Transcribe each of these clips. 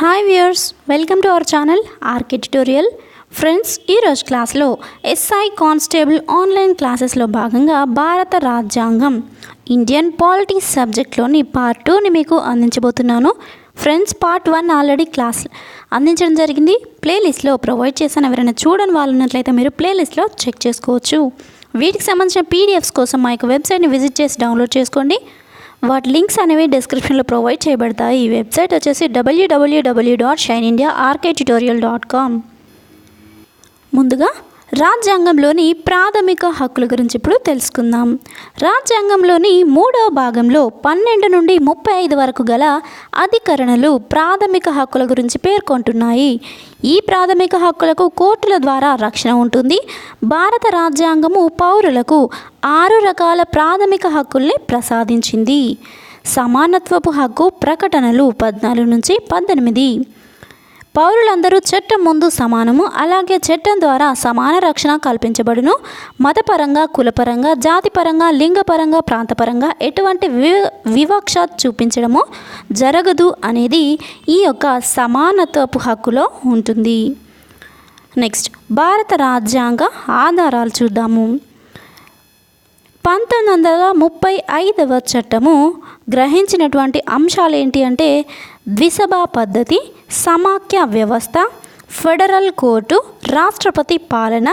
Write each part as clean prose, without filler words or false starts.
Hi viewers, welcome to our channel RK tutorial. Friends, ఈరోజు క్లాస్లో SI constable online క్లాసెస్లో భాగంగా భారత రాజ్యాంగం ఇండియన్ పాలిటిక్స్ సబ్జెక్ట్లోని పార్ట్ 2ని మీకు అందించబోతున్నాను. ఫ్రెండ్స్, పార్ట్ 1 ఆల్రెడీ క్లాస్ అందించడం జరిగింది. ప్లేలిస్ట్లో ప్రొవైడ్ చేశాను. ఎవరైనా చూడని వాళ్ళు ఉన్నట్లయితే మీరు ప్లేలిస్ట్లో చెక్ చేసుకోవచ్చు. వీటికి సంబంధించిన పీడిఎఫ్స్ కోసం మా యొక్క వెబ్సైట్ని విజిట్ చేసి డౌన్లోడ్ చేసుకోండి. వాటి లింక్స్ అనేవి డిస్క్రిప్షన్లో ప్రొవైడ్ చేయబడతాయి. ఈ వెబ్సైట్ వచ్చేసి www.shinindiaarktutorial.com. ముందుగా రాజ్యాంగంలోని ప్రాథమిక హక్కుల గురించి ఇప్పుడు తెలుసుకుందాం. రాజ్యాంగంలోని 3వ భాగంలో 12 నుండి 35 వరకు గల అధికరణలు ప్రాథమిక హక్కుల గురించి పేర్కొంటున్నాయి. ఈ ప్రాథమిక హక్కులకు కోర్టుల ద్వారా రక్షణ ఉంటుంది. భారత రాజ్యాంగము పౌరులకు 6 రకాల ప్రాథమిక హక్కుల్ని ప్రసాదించింది. సమానత్వపు హక్కు ప్రకటనలు 14 నుంచి 18. పౌరులందరూ చట్టం ముందు సమానము, అలాగే చట్టం ద్వారా సమాన రక్షణ కల్పించబడును. మతపరంగా, కులపరంగా, జాతిపరంగా, లింగపరంగా, ప్రాంతపరంగా ఎటువంటి వివక్ష చూపించడము జరగదు అనేది ఈ యొక్క సమానత్వపు హక్కులో ఉంటుంది. నెక్స్ట్, భారత రాజ్యాంగ ఆధారాలు చూద్దాము. 1935వ చట్టము గ్రహించినటువంటి అంశాలు ఏంటి అంటే ద్విసభా పద్ధతి, సమాఖ్య వ్యవస్థ, ఫెడరల్ కోర్టు, రాష్ట్రపతి పాలన,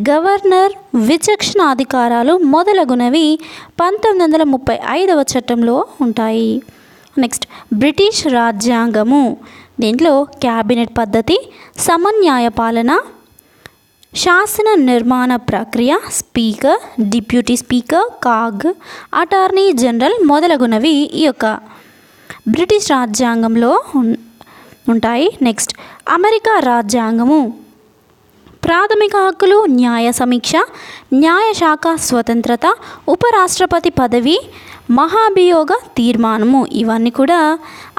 గవర్నర్ విచక్షణ అధికారాలు మొదలగునవి 1935వ చట్టంలో ఉంటాయి. నెక్స్ట్, బ్రిటిష్ రాజ్యాంగము. దీంట్లో క్యాబినెట్ పద్ధతి, సమన్యాయ పాలన, శాసన నిర్మాణ ప్రక్రియ, speaker, deputy speaker, CAG, attorney general మొదలగునవి ఈ యొక్క బ్రిటిష్ రాజ్యాంగంలో ఉంటాయి. నెక్స్ట్, అమెరికా రాజ్యాంగము. ప్రాథమిక హక్కులు, న్యాయ సమీక్ష, న్యాయశాఖ స్వతంత్రత, ఉపరాష్ట్రపతి పదవి, మహాభియోగ తీర్మానము ఇవన్నీ కూడా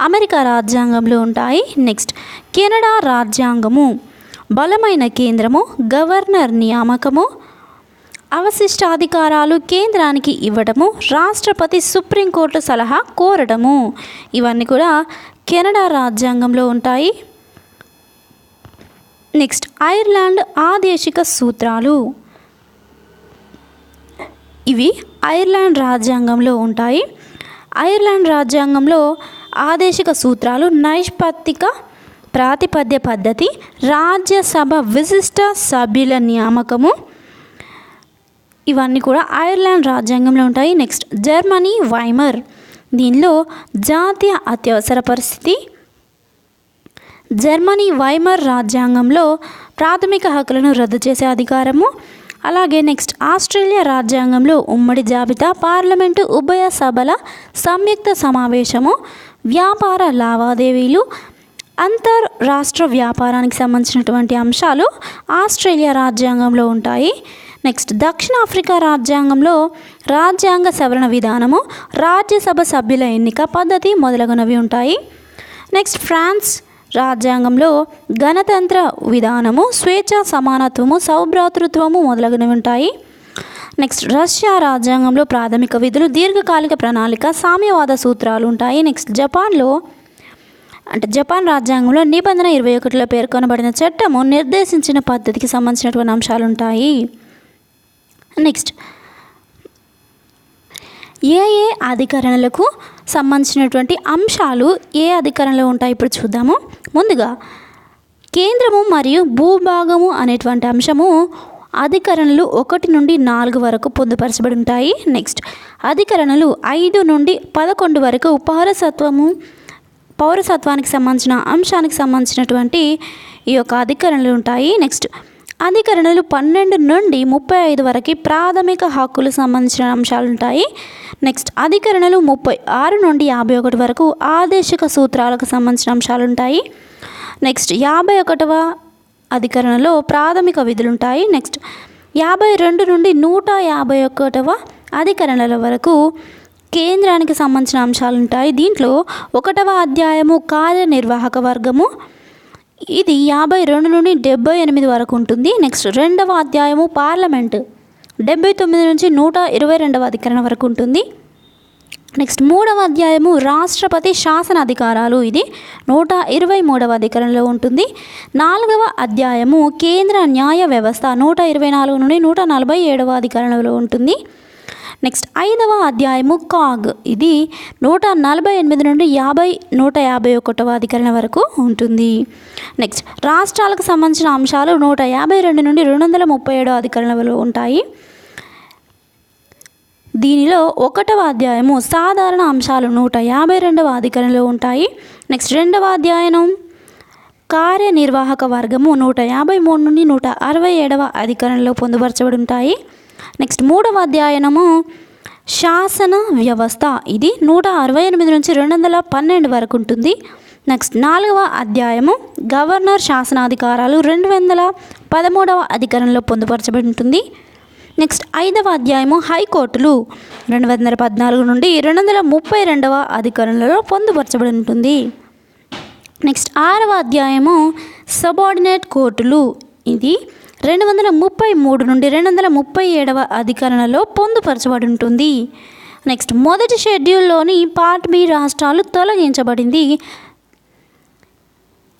అమెరికా రాజ్యాంగంలో ఉంటాయి. నెక్స్ట్, కెనడా రాజ్యాంగము. బలమైన కేంద్రము, గవర్నర్ నియామకము, అవశిష్టాధికారాలు కేంద్రానికి ఇవ్వడము, రాష్ట్రపతి సుప్రీంకోర్టు సలహా కోరడము ఇవన్నీ కూడా కెనడా రాజ్యాంగంలో ఉంటాయి. నెక్స్ట్, ఐర్లాండ్ ఆదేశిక సూత్రాలు. ఇవి ఐర్లాండ్ రాజ్యాంగంలో ఉంటాయి. ఐర్లాండ్ రాజ్యాంగంలో ఆదేశిక సూత్రాలు నైష్పత్తిక ప్రాతిపద్య పద్ధతి, రాజ్యసభ విశిష్ట సభ్యుల నియామకము ఇవన్నీ కూడా ఐర్లాండ్ రాజ్యాంగంలో ఉంటాయి. Next, Germany Weimar. దీనిలో జాతీయ అత్యవసర పరిస్థితి. జర్మనీ వైమర్ రాజ్యాంగంలో ప్రాథమిక హక్కులను రద్దు చేసే అధికారము. అలాగే నెక్స్ట్, ఆస్ట్రేలియా రాజ్యాంగంలో ఉమ్మడి జాబితా, పార్లమెంటు ఉభయ సభల సంయుక్త సమావేశము, వ్యాపార లావాదేవీలు, అంతర్రాష్ట్ర వ్యాపారానికి సంబంధించినటువంటి అంశాలు ఆస్ట్రేలియా రాజ్యాంగంలో ఉంటాయి. నెక్స్ట్, దక్షిణాఫ్రికా రాజ్యాంగంలో రాజ్యాంగ సవరణ విధానము, రాజ్యసభ సభ్యుల ఎన్నిక పద్ధతి మొదలగునవి ఉంటాయి. నెక్స్ట్, ఫ్రాన్స్ రాజ్యాంగంలో గణతంత్ర విధానము, స్వేచ్ఛ, సమానత్వము, సౌభ్రాతృత్వము మొదలగునవి ఉంటాయి. నెక్స్ట్, రష్యా రాజ్యాంగంలో ప్రాథమిక విధులు, దీర్ఘకాలిక ప్రణాళిక, సామ్యవాద సూత్రాలు ఉంటాయి. నెక్స్ట్, జపాన్ రాజ్యాంగంలో నిబంధన 21లో పేర్కొనబడిన చట్టము నిర్దేశించిన పద్ధతికి సంబంధించినటువంటి అంశాలు ఉంటాయి. నెక్స్ట్, ఏ అధికరణలకు సంబంధించినటువంటి అంశాలు ఏ అధికరణలో ఉంటాయి ఇప్పుడు చూద్దాము. ముందుగా కేంద్రము మరియు భూభాగము అనేటువంటి అంశము అధికరణలు 1 నుండి 4 వరకు పొందుపరచబడి ఉంటాయి. నెక్స్ట్, అధికరణలు 5 నుండి 11 వరకు పౌరసత్వానికి సంబంధించిన అంశానికి సంబంధించినటువంటి ఈ యొక్క అధికరణలు ఉంటాయి. నెక్స్ట్, అధికరణలు 12 నుండి 35 వరకు ప్రాథమిక హక్కులు సంబంధించిన అంశాలు ఉంటాయి. నెక్స్ట్, అధికరణలు 36 నుండి 51 వరకు ఆదేశిక సూత్రాలకు సంబంధించిన అంశాలు ఉంటాయి. నెక్స్ట్, 51వ అధికరణలో ప్రాథమిక విధులు ఉంటాయి. నెక్స్ట్, 52 నుండి 151వ అధికరణల వరకు కేంద్రానికి సంబంధించిన అంశాలు ఉంటాయి. దీంట్లో 1వ అధ్యాయము కార్యనిర్వాహక వర్గము, ఇది 52 నుండి 78 వరకు ఉంటుంది. నెక్స్ట్, 2వ అధ్యాయము పార్లమెంటు 79 నుంచి 122వ అధికరణ వరకు ఉంటుంది. నెక్స్ట్ 3వ అధ్యాయము రాష్ట్రపతి శాసన అధికారాలు, ఇది 123వ అధికరణలో ఉంటుంది. 4వ అధ్యాయము కేంద్ర న్యాయ వ్యవస్థ 124 నుండి 147వ అధికరణలో ఉంటుంది. నెక్స్ట్ 5వ అధ్యాయము కాగ్, ఇది 148 నుండి 151వ అధికరణ వరకు ఉంటుంది. నెక్స్ట్ రాష్ట్రాలకు సంబంధించిన అంశాలు 152 నుండి 237వ అధికరణలో ఉంటాయి. దీనిలో 1వ అధ్యాయము సాధారణ అంశాలు 152వ అధికరణలో ఉంటాయి. నెక్స్ట్ 2వ అధ్యాయం కార్యనిర్వాహక వర్గము 153 నుండి 167వ అధికరణలో పొందుపరచబడి ఉంటాయి. నెక్స్ట్ 3వ అధ్యాయము శాసన వ్యవస్థ, ఇది 168 నుంచి 212 వరకు ఉంటుంది. నెక్స్ట్ 4వ అధ్యాయము గవర్నర్ శాసనాధికారాలు 213వ అధికరణలో పొందుపరచబడి ఉంటుంది. నెక్స్ట్ 5వ అధ్యాయము హైకోర్టులు 214 నుండి 232వ అధికరణలో పొందుపరచబడి ఉంటుంది. నెక్స్ట్ 6వ అధ్యాయము సబార్డినేట్ కోర్టులు, ఇది 233 నుండి 237వ అధికరణలో పొందుపరచబడి ఉంటుంది. నెక్స్ట్ మొదటి షెడ్యూల్లోని పార్ట్ బి రాష్ట్రాలు తొలగించబడింది,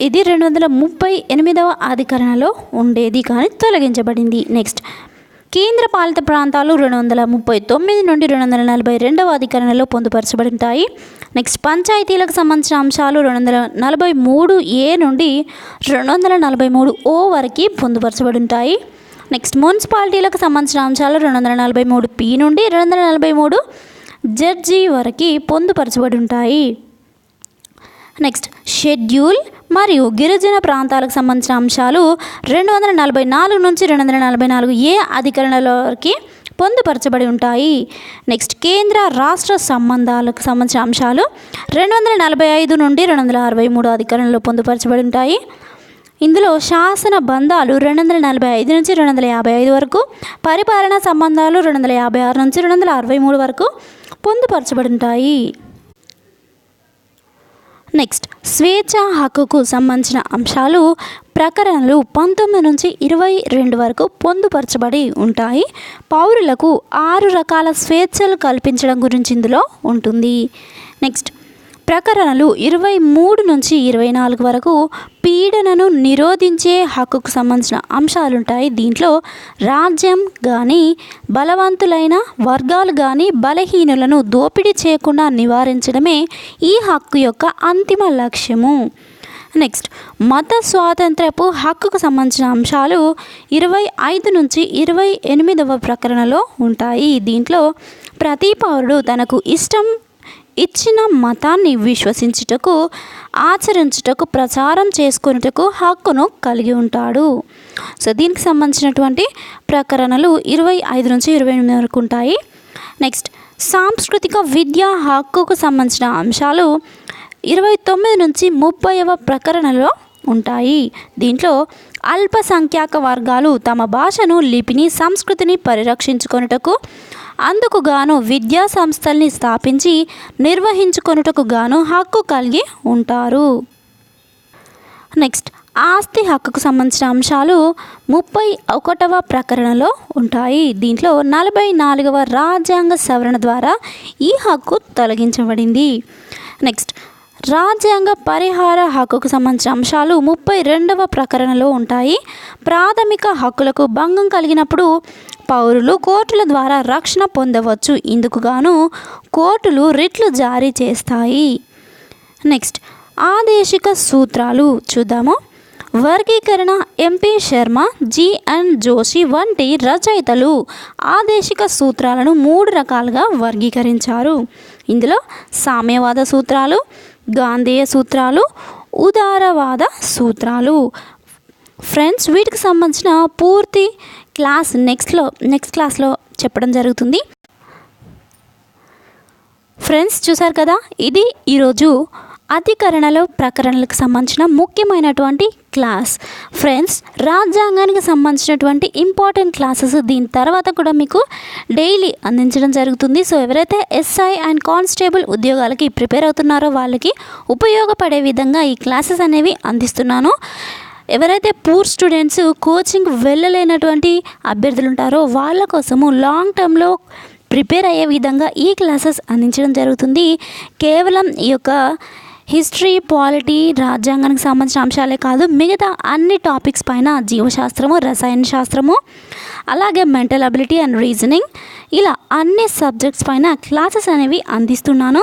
ఇది 238వ అధికరణలో ఉండేది కానీ తొలగించబడింది. నెక్స్ట్ కేంద్ర పాలిత ప్రాంతాలు 239 నుండి 242వ అధికరణలో పొందుపరచబడి ఉంటాయి. నెక్స్ట్ పంచాయతీలకు సంబంధించిన అంశాలు 243A నుండి 243O వరకు పొందుపరచబడి ఉంటాయి. నెక్స్ట్ మున్సిపాలిటీలకు సంబంధించిన అంశాలు 243P నుండి 243 వరకు పొందుపరచబడి ఉంటాయి. నెక్స్ట్ షెడ్యూల్ మరియు గిరిజన ప్రాంతాలకు సంబంధించిన అంశాలు 244 నుంచి 244A అధికరణలకి పొందుపరచబడి ఉంటాయి. నెక్స్ట్ కేంద్ర రాష్ట్ర సంబంధాలకు సంబంధించిన అంశాలు 245 నుండి 263 అధికరణలో పొందుపరచబడి ఉంటాయి. ఇందులో శాసన బంధాలు 245 నుంచి 255 వరకు, పరిపాలనా సంబంధాలు 256 నుంచి 263 వరకు పొందుపరచబడి ఉంటాయి. నెక్స్ట్ స్వేచ్ఛ హక్కుకు సంబంధించిన అంశాలు ప్రకరణలు 19 నుంచి 22 వరకు పొందుపరచబడి ఉంటాయి. పౌరులకు 6 రకాల స్వేచ్ఛలు కల్పించడం గురించి ఇందులో ఉంటుంది. నెక్స్ట్ ప్రకరణలు 23 నుంచి 24 వరకు పీడనను నిరోధించే హక్కుకు సంబంధించిన అంశాలు ఉంటాయి. దీంట్లో రాజ్యం కానీ బలవంతులైన వర్గాలు కానీ బలహీనులను దోపిడీ చేయకుండా నివారించడమే ఈ హక్కు యొక్క అంతిమ లక్ష్యము. నెక్స్ట్ మత స్వాతంత్రపు హక్కుకు సంబంధించిన అంశాలు 25 నుంచి 28వ ప్రకరణలో ఉంటాయి. దీంట్లో ప్రతి పౌరుడు తనకు ఇచ్చిన మతాన్ని విశ్వసించుటకు, ఆచరించుటకు, ప్రచారం చేసుకున్నటకు హక్కును కలిగి ఉంటాడు. సో దీనికి సంబంధించినటువంటి ప్రకరణలు 25 నుంచి 28 వరకు ఉంటాయి. నెక్స్ట్ సాంస్కృతిక విద్యా హక్కుకు సంబంధించిన అంశాలు 29 నుంచి 30వ ప్రకరణలో ఉంటాయి. దీంట్లో అల్పసంఖ్యాక వర్గాలు తమ భాషను, లిపిని, సంస్కృతిని పరిరక్షించుకొనుటకు, అందుకు గాను విద్యా సంస్థల్ని స్థాపించి నిర్వహించుకొనుటకు గాను హక్కు కలిగి ఉంటారు. నెక్స్ట్ ఆస్తి హక్కుకు సంబంధించిన అంశాలు 31వ ప్రకరణలో ఉంటాయి. దీంట్లో 44వ రాజ్యాంగ సవరణ ద్వారా ఈ హక్కు తొలగించబడింది. నెక్స్ట్ రాజ్యాంగ పరిహార హక్కుకు సంబంధించిన అంశాలు 32వ ప్రకరణలో ఉంటాయి. ప్రాథమిక హక్కులకు భంగం కలిగినప్పుడు పౌరులు కోర్టుల ద్వారా రక్షణ పొందవచ్చు. ఇందుకు గాను కోర్టులు రిట్లు జారీ చేస్తాయి. నెక్స్ట్ ఆదేశిక సూత్రాలు చూద్దాము. వర్గీకరణ ఎంపీ శర్మ, జిఎన్ జోషి వంటి రచయితలు ఆదేశిక సూత్రాలను 3 రకాలుగా వర్గీకరించారు. ఇందులో సామ్యవాద సూత్రాలు, గాంధేయ సూత్రాలు, ఉదారవాద సూత్రాలు. ఫ్రెండ్స్ వీటికి సంబంధించిన పూర్తి క్లాస్ నెక్స్ట్ క్లాస్లో చెప్పడం జరుగుతుంది. ఫ్రెండ్స్ చూసారు కదా, ఇది ఈరోజు అధికరణలో ప్రకరణలకు సంబంధించిన ముఖ్యమైనటువంటి క్లాస్. ఫ్రెండ్స్ రాజ్యాంగానికి సంబంధించినటువంటి ఇంపార్టెంట్ క్లాసెస్ దీని తర్వాత కూడా మీకు డైలీ అందించడం జరుగుతుంది. సో ఎవరైతే ఎస్ఐ అండ్ కానిస్టేబుల్ ఉద్యోగాలకి ప్రిపేర్ అవుతున్నారో వాళ్ళకి ఉపయోగపడే విధంగా ఈ క్లాసెస్ అనేవి అందిస్తున్నాను. ఎవరైతే పూర్ స్టూడెంట్స్ కోచింగ్ వెళ్ళలేనటువంటి అభ్యర్థులు ఉంటారో వాళ్ళ కోసము లాంగ్ టర్మ్లో ప్రిపేర్ అయ్యే విధంగా ఈ క్లాసెస్ అందించడం జరుగుతుంది. కేవలం ఈ యొక్క హిస్టరీ, పాలిటీ, రాజ్యాంగానికి సంబంధించిన అంశాలే కాదు, మిగతా అన్ని టాపిక్స్ పైన జీవశాస్త్రము, రసాయన శాస్త్రము, అలాగే మెంటల్ అబిలిటీ అండ్ రీజనింగ్, ఇలా అన్ని సబ్జెక్ట్స్ పైన క్లాసెస్ అనేవి అందిస్తున్నాను.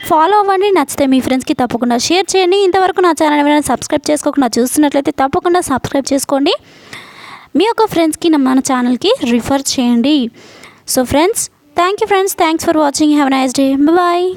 ఫాలో అవ్వండి. నచ్చితే మీ ఫ్రెండ్స్కి తప్పకుండా షేర్ చేయండి. ఇంతవరకు నా ఛానల్ ఏమైనా సబ్స్క్రైబ్ చేసుకోకుండా చూస్తున్నట్లయితే తప్పకుండా సబ్స్క్రైబ్ చేసుకోండి. మీ యొక్క ఫ్రెండ్స్కి మన ఛానల్కి రిఫర్ చేయండి. So friends, thank you friends. Thanks for watching. Have a nice day. Bye.